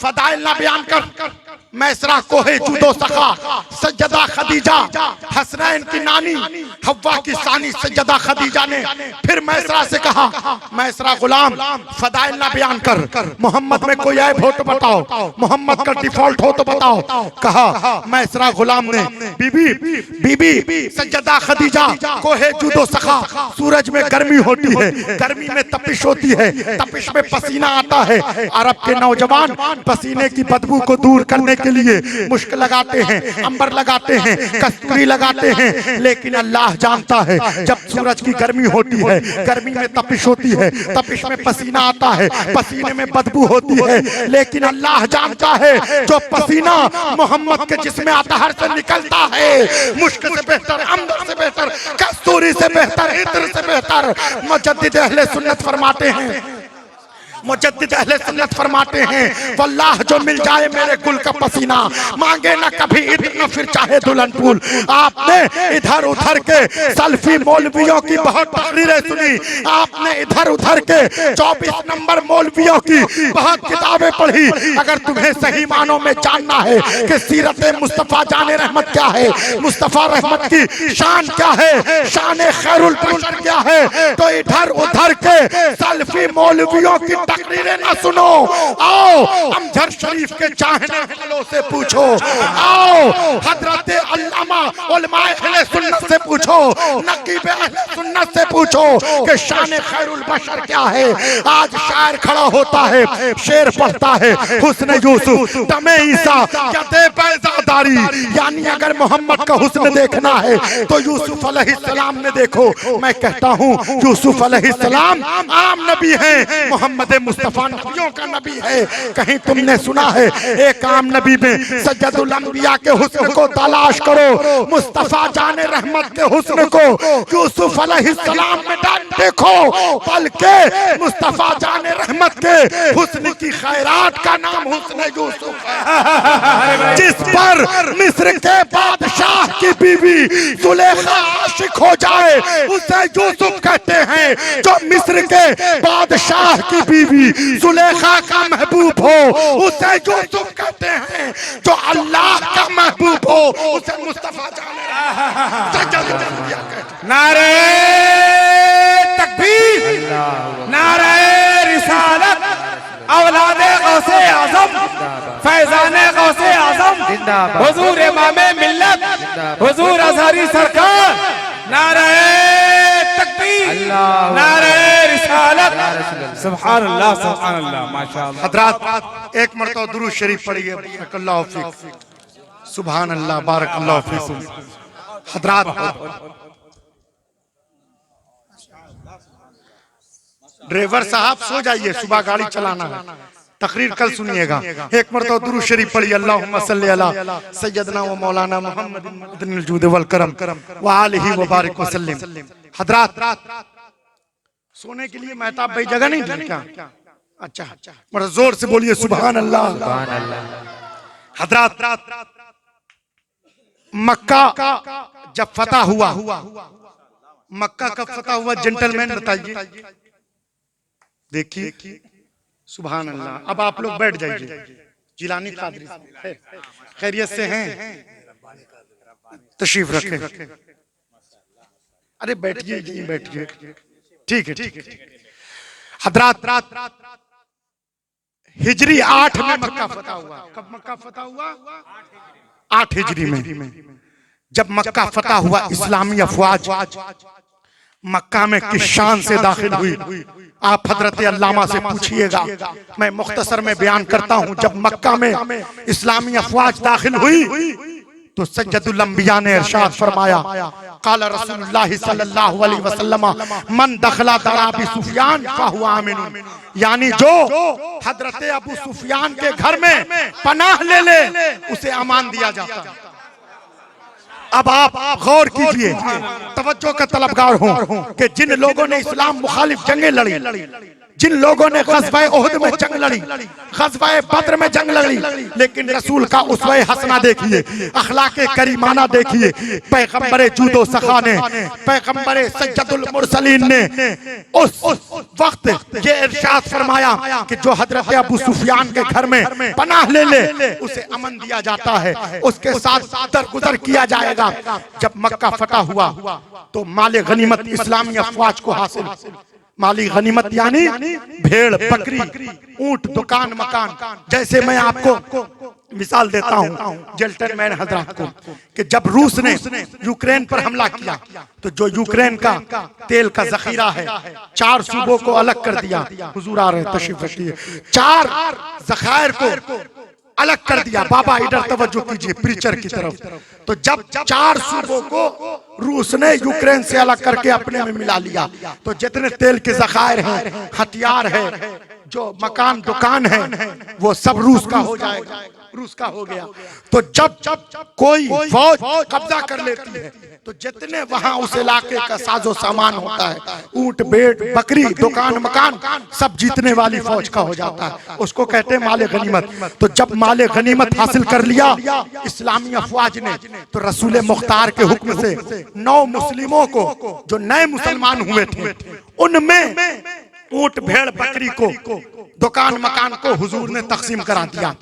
फदाइल ना बयान कर। मैसरा कोहे जूदो सखा सज्जदा खदीजा, हसनैन की नानी हव्वा की सानी सज्जदा खदीजा ने फिर मैसरा से कहा, मैसरा गुलाम फदाइल ना बयान कर, मोहम्मद में कोई ऐब हो तो बताओ, मोहम्मद का डिफॉल्ट हो तो बताओ। कहा मैसरा गुलाम ने, बीबी सज्जदा खदीजा कोहे जूदो सखा, सूरज में गर्मी होती है, गर्मी में तपिश होती है, तपिश में पसीना आता है। अरब के नौजवान पसीने की बदबू को दूर करने के लिए मुश्क लगाते हैं, अंबर लगाते हैं, कस्तूरी लगाते हैं, लेकिन अल्लाह जानता है जब सूरज की गर्मी होती है, गर्मी में तपिश होती है, तपिश में पसीना आता है, पसीने में बदबू होती है, लेकिन अल्लाह जानता है जो पसीना मोहम्मद के जिस्म अतहर से निकलता है, मुश्क से बेहतर, अंबर से बेहतर, कस्तूरी से बेहतर, इत्र से बेहतर। मुजद्दिद अहले सुन्नत फरमाते हैं, मुजद्दिद अहले सुन्नत फरमाते हैं, वल्लाह जो मिल जाए मेरे गुल का पसीना, मांगे ना कभी इत्र न फिर चाहे दुल्हन फूल। आपने इधर उधर के सल्फी मौलवियों की बहुत तकरीरें सुनी, आपने इधर उधर के 24 नंबर मौलवियों की बहुत किताबें पढ़ी। अगर तुम्हें सही मानों में जानना है कि सीरत मुस्तफ़ा जाने रहमत क्या है, मुस्तफ़ा रहमत की शान क्या है, शान खैरुल बशर क्या है, तो इधर उधर के सल्फी मौलवियों की तकरीरें ना सुनो, आओ अमजद शरीफ के चाहने वालों से पूछो, आओ हजरत अल्लामा उलमाए अहले सुन्नत से पूछो, नकीब अहले सुन्नत से पूछो कि शान खैरुल बशर क्या है। आज शायर खड़ा होता है, शेर पढ़ता है, हुस्न यूसुफ दमे ईसा कहते पैजादारी, यानी अगर मोहम्मद का हुस्न देखना है तो यूसुफ अलैहिस्सलाम ने देखो। मैं कहता हूँ यूसुफ अलैहिस्सलाम आम नबी है, मोहम्मद मुस्तफा नबियों का नबी है। कहीं तुमने सुना है एक आम नबी में सज्जदुल अंबिया के हुस्न को तलाश करो, मुस्तफा जाने रहमत के हुस्न को यूसुफ अलैहिस्सलाम में देखो, बल्कि मुस्तफा जाने रहमत के हुस्न की खैरात का नाम हुस्न यूसुफ है, जिस पर मिस्र के बादशाह की बीवी जुलेखा आशिक हो जाए उसे यूसुफ कहते हैं। जो मिस्र के बादशाह की बीवी जुलेखा का महबूब हो उसे यूसुफ कहते हैं, जो अल्लाह का महबूब हो उसे मुस्तफा जाने। नारे तकबीर, नारे रिसालत, औलादे गौसे आज़म, फैज़ाने गौसे आज़म, हुजूर इमामे मिल्लत, हुजूर अज़हरी सरकार, नारे तकबीर, नारे रिसालत, सुभान अल्लाह, सुभान अल्लाह, माशाअल्लाह। हज़रात एक मरतबा दुरूद शरीफ पढ़िए, बरकल्लाहु फीक, सुभान अल्लाह, बारकल्लाहु फीकुम। हज़रात ड्राइवर साहब सो जाइए, सुबह गाड़ी चलाना है, तकरीर कल सुनिएगा। एक मरतबा दुरूद शरीफ पढ़िए, अल्लाहुम्मा सल्ली अला सय्यदना व मौलाना मुहम्मदिन जुद वल करम व आलिहि व बारिक व सल्लिम। हज़रात सोने के लिए महताब भाई जगह नहीं दी क्या? अच्छा, मतलब जोर से बोलिए सुभान अल्लाह। हज़रात मक्का जब फतह हुआ, मक्का कब फतह हुआ जेंटलमैन बताइए। देखिए सुभान अल्लाह। अब आप लोग बैठ जाइए, जिलानी कादरी खैरियत से हैं, तशरीफ रखें। अरे बैठिए, यहीं बैठिए, ठीक है, ठीक है। हज़रात हिजरी 8 में मक्का फतह हुआ। कब मक्का फतह हुआ? 8 हिजरी में। जब मक्का फतह हुआ, इस्लामी अफवाज मक्का में किस शान से दाखिल हुई आप हजरत अल्लामा से पूछिएगा। मैं मुख्तसर में बयान करता हूँ। जब मक्का में इस्लामी अफवाज दाखिल हुई तो सज्जदुल अंबिया ने इरशाद फरमाया, क़ाल रसूलुल्लाह सल्लल्लाहु अलैहि वसल्लम मन दखला दर अबी सुफियान फहुवा आमिन, यानी जो हजरत अबू सुफियान के घर में पनाह ले ले उसे अमान दिया जाता है। अब आप गौर कीजिए, तवज्जो का तलबगार हूं कि जिन लोगों ने इस्लाम मुखालिफ जंगें लड़ी, जिन लोगों ने ग़ज़वा उहद में जंग लड़ी, ग़ज़वा बद्र में जंग लड़ी, लेकिन रसूल का उसवे हसना देखिए, अखलाके करीमाना देखिए। पैगंबरे जूदो सखा ने, पैगंबरे सज्जदुल मुरसलीन ने उस वक्त ये इरशाद फरमाया कि जो हजरत अबू सुफियान के घर में पनाह ले ले उसे अमन दिया जाता है, उसके साथ दरगुजर किया जाएगा। जब मक्का फतह हुआ तो माले गनीमत इस्लामी अफवाज को हासिल। माली गनीमत यानी भेड़, बकरी, ऊंट, दुकान, मकान। जैसे मैं आपको मिसाल देता हूं जेंटलमैन हजरात को कि जब रूस ने यूक्रेन पर हमला किया तो जो यूक्रेन का तेल का जखीरा है 4 सूबों को अलग कर दिया। हुजूर आ रहे हैं, तशरीफ रखिए। 4 जखायर को अलग कर दिया। बाबा इधर तवज्जो कीजिए प्रीचर की तरफ। तो जब 4 सूबों को रूस ने यूक्रेन से अलग करके अपने में मिला लिया तो जितने तेल के जखायर हैं, हथियार है, जो मकान दुकान है, वो सब रूस का हो जाएगा, रूस का हो गया। तो जब कोई फौज कब्जा कर लेती है तो जितने वहां उस इलाके का साजो सामान होता है, ऊंट, भेड़, बकरी, दुकान, मकान, सब जीतने वाली फौज का हो जाता है। उसको कहते हैं माले गनीमत। तो जब माले गनीमत हासिल कर लिया इस्लामी अफवाज ने तो रसूल मुख्तार के हुक्म से 9 मुस्लिमों को, जो नए मुसलमान हुए थे, उनमें ऊंट, भेड़, बकरी को, दुकान, मकान को हुजूर ने तकसीम करा दिया।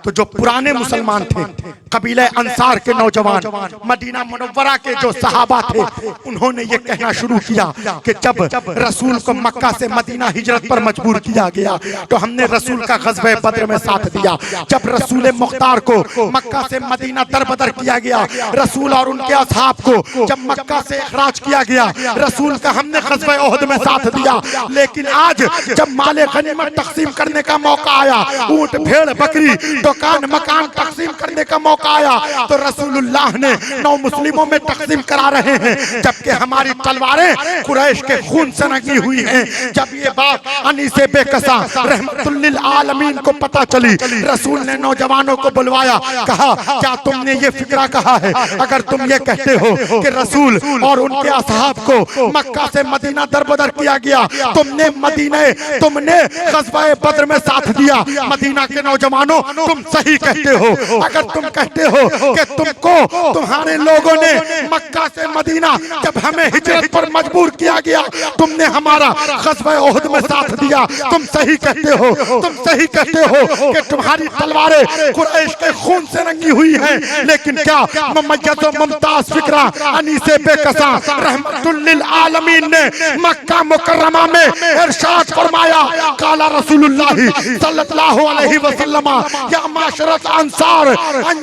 तो जो पुराने मुसलमान थे, कबीले अंसार के नौजवान, मदीना मुनव्वरा के जो सहाबा थे, उन्होंने ये कहना शुरू किया कि जब रसूल को मक्का से मदीना हिजरत पर मजबूर किया गया तो हमने रसूल का ग़ज़वा बद्र में साथ दिया। जब रसूल मुख्तार को मक्का से मदीना दरबदर किया गया, रसूल और उनके असहाब को जब मक्का से इखराज किया गया, रसूल का हमने ग़ज़वा उहद में साथ दिया। लेकिन आज जब माले गनीमत तकसीम करने का मौका आया, ऊंट, भेड़, बकरी, दुकान, मकान तकसीम करने का मौका आया तो रसूलुल्लाह ने 9 मुस्लिमों में तकसीम करा रहे हैं, जबकि हमारी तलवारें कुरैश के खून से रंगी हुई हैं। जब ये बात अनीसे बेकसा रहमतुल लिल आलमीन को पता चली, रसूल ने नौजवानों को बुलवाया, कहा क्या तुमने ये फिक्रा कहा है? अगर तुम ये कहते हो कि रसूल और उनके असहाब को मक्का से मदीना दरबदर किया गया, तुमने ग़ज़वा बद्र में साथ दिया, मदीना के नौजवानों तुम सही कहते हो। अगर तुम कहते हो कि तुमको तुम्हारे लोगों ने मक्का से मदीना जब हमें हिजरत पर मजबूर किया गया तुमने हमारा ग़ज़वा उहद में साथ दिया, तुम सही कहते हो। तुम सही कहते हो कि तुम्हारी तलवारें कुरैश के खून से रंगी हुई हैं। लेकिन क्या मुमय्यज़ व मुमताज़ फिक्रा अनीसे बेकसा रहमतुल लिल आलमीन ने मक्का मुकर्रमा में इरशाद फरमाया, काला रसूलुल्लाह सल्लल्लाहु अलैहि वसल्लम या माशरत अंसार अन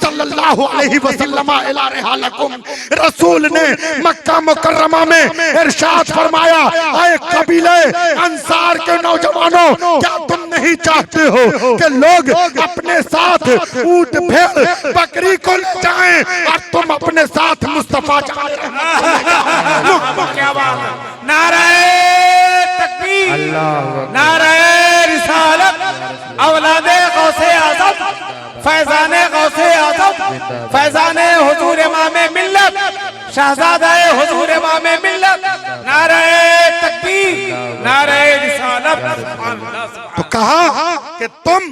सल्लल्लाहु अलैहि वसल्लम इला रिहालकुम। रसूल ने मक्का मुकर्रमा में इरशाद फरमाया, ऐ कबीले अंसार के नौजवानों, क्या तुम नहीं चाहते हो कि लोग अपने साथ ऊंट, भेड़, बकरी को ले जाएं और तुम अपने साथ मुस्तफा जाए? क्या बात है। नारे तकबीर, नारे रिसालत, औलादे गौसे आज़म, फैज़ाने गौसे आज़म, फैज़ाने हुजूर इमामे मिल्लत, शहज़ादाए हुजूर इमामे मिल्लत, नारे तकबीर, नारे रिसालत। तो कहा कि तुम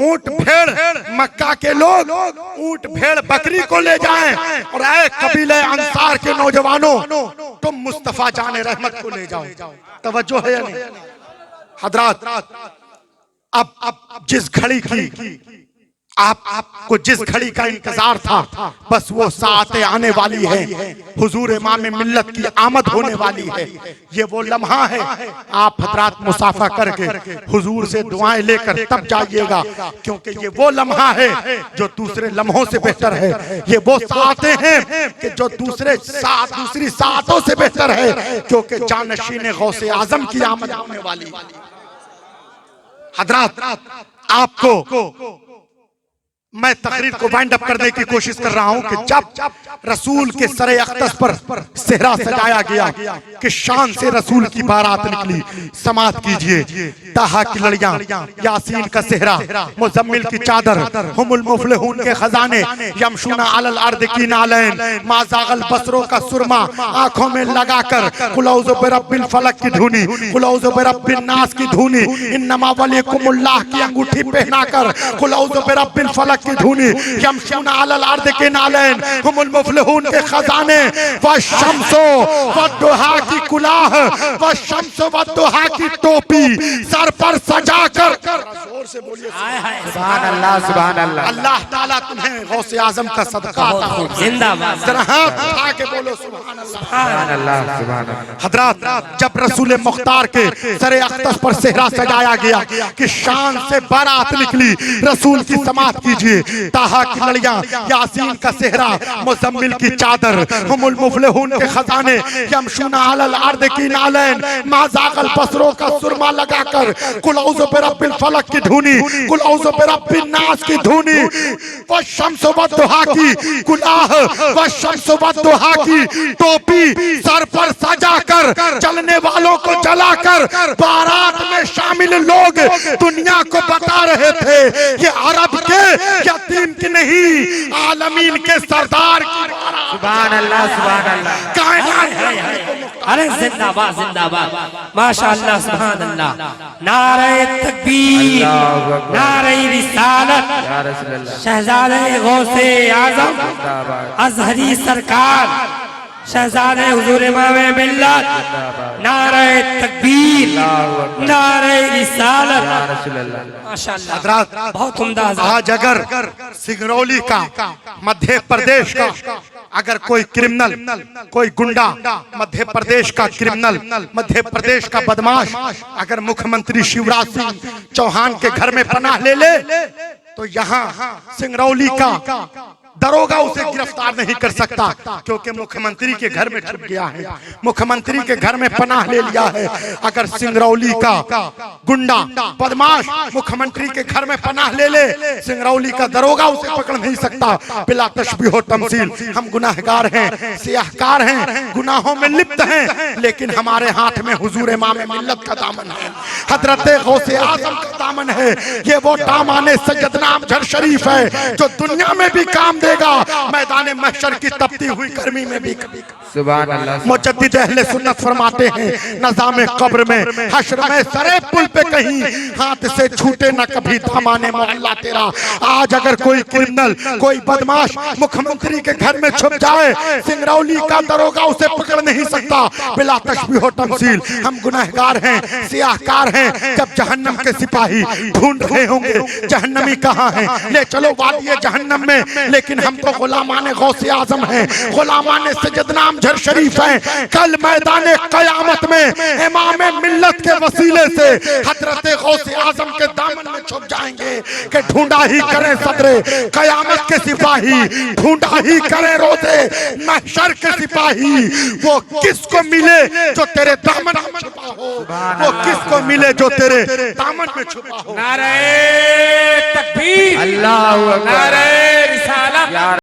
ऊंट, भेड़, मक्का के लोग ऊंट, भेड़, बकरी को ले जाएं और आए कबीले अंसार के नौजवानों तुम मुस्तफा जाने रहमत को ले जाओ। तवज्जो है या नहीं हजरात? अब जिस घड़ी की आपको जिस घड़ी का इंतजार था, बस वो साते आने वाली है। हुजूर इमाम मिल्लत की आमद होने वाली है। ये वो लम्हा है, आप हजरात मुसाफा करके हुजूर से दुआएं लेकर तब जाइएगा, क्योंकि ये वो लम्हा है जो दूसरे लम्हों से बेहतर है। ये वो साते हैं कि जो दूसरी सातों से बेहतर है, क्योंकि जानशीन गौसे आजम की आमद होने वाली। हजरात आपको मैं तकरीर को वाइंड अप करने की कोशिश कर रहा हूं कि जब रसूल के सरे अक़दस पर सेहरा सजाया गया कि शान से रसूल की बारात निकली, समात कीजिए। ताहा की लड़ियां, यासीन का सेहरा, मुजम्मिल की चादर, हुमुल मुफलिहून के खजाने, यमशूना अलल अर्द की नालैन, माज़ागल बसरों का सुरमा आंखों में लगाकर, कुल औज़ु बिरब्बिल फलक की धुनी, कुल औज़ु बिरब्बिन नास की धुनी, इन्नमा वलियकुमुल्लाह की अंगूठी पहनाकर, कुल औज़ु बिरब्बिल फलक की धुनी, यमशूना अलल अर्द के नालैन, हुमुल मुफलिहून के खजाने, वशम्सो वद्दुहा की कुलाह, वशम्सो वद्दुहा की टोपी सर पर सजाकर, जोर से बोलिए सुभान अल्लाह, सुभान अल्लाह। अल्लाह ताला तुम्हें गौसे आजम का सदका अता हो। जिंदाबाद। जरा हाथ उठा के बोलो सुभान अल्लाह, सुभान अल्लाह, सुभान अल्लाह। हजरत जब रसूल मुख्तार के सरे अख्तस पर सेहरा सजाया गया कि शान से बारात निकली, रसूल की समात कीजिए। ताहा की लड़ियां, यासीन का सेहरा, मुजम्मिल की चादर, हुमुल मुफलिहून के खजाने, यमशूना अलल अर्द की नालैन, माज़ागल बसरों का सुरमा लगाकर, कुल औज़ु बिरब्बिल फलक की धुनी, कुल औज़ु बिरब्बिन नास की धुनी, वशम्स वद्दुहा की कुलाह, वशम्स वद्दुहा की टोपी सर पर सजाकर, चलने वालों को जलाकर बारात में शामिल लोग दुनिया को बता रहे थे ये अरब के यतीम की नहीं, आलमीन के सरदार की बारात। सुभान अल्लाह, सुभान अल्लाह। अरे जिंदाबाद, जिंदाबाद, माशाअल्लाह, सुभान अल्लाह। नारे तकबीर, नारे रिसालत, शहजादे गौसे आजम अजहरी सरकार, शहजादे हुजूर इमामे मिल्लत, नारे तकबीर, नारे रिसालत, माशाअल्लाह। हजरत बहुत उम्दा। आज अगर सिंगरौली का, मध्य प्रदेश का अगर कोई क्रिमिनल, कोई गुंडा, मध्य प्रदेश का क्रिमिनल, मध्य प्रदेश का बदमाश अगर मुख्यमंत्री शिवराज सिंह चौहान के घर में पनाह ले तो यहाँ सिंगरौली का दरोगा उसे गिरफ्तार नहीं कर सकता, क्योंकि मुख्यमंत्री के घर में छुप गया है, मुख्यमंत्री के घर में पनाह ले लिया है। अगर सिंगरौली का गुंडा, बदमाश मुख्यमंत्री के घर में पनाह ले, सिंगरौली का दरोगा उसे पकड़ नहीं सकता। बिला तशबीह तमसील, हम गुनाहगार हैं, सियाहकार हैं, गुनाहों में लिप्त हैं, लेकिन हमारे हाथ में हुजूर इमाम मिल्लत का दामन है, हजरत गौसे आजम का दामन है। ये वो दामाने सैयदना अमजद शरीफ है जो दुनिया में भी काम देगा, मैदान महशर की तपती हुई गर्मी में भी। सुभान अल्लाह। मुजद्दिद अहले सुन्नत फरमाते हैं, नज़ामे कब्र में, हश्र में, सरे पुल पे कहीं हाथ से छूटे न कभी दामाने मोहल्ला तेरा। आज अगर कोई क्रिमिनल, कोई बदमाश मुख्यमंत्री के घर में छुप जाए, सिंगरौली का दरोगा उसे पकड़ नहीं सकता। बिला तशबीह तमसील, हम गुनहगार हैं, सियाहकार हैं। जब जहन्नम के सिपाही ढूंढ रहे होंगे जहन्नमी कहाँ हैं, ले चलो वादिये जहन्नम में, लेकिन हम तो गुलामाने गौसे आजम हैं, गुलामाने सैयदना अमजद शरीफ हैं। कल मैदान कयामत में इमाम मिल्लत के वसीले से हजरत गौसे आजम के दामन में छुप जाएंगे कि ढूंढा ही करें सदरे कयामत के सिपाही, ढूंढा ही करें रोज़े महशर के सिपाही। वो किसको मिले जो तेरे दामन में छुपा हो, वो किसको मिले जो तेरे दामन में छुपा हो। नारे तकबीर, अल्लाहु अकबर, नारे रिसालत।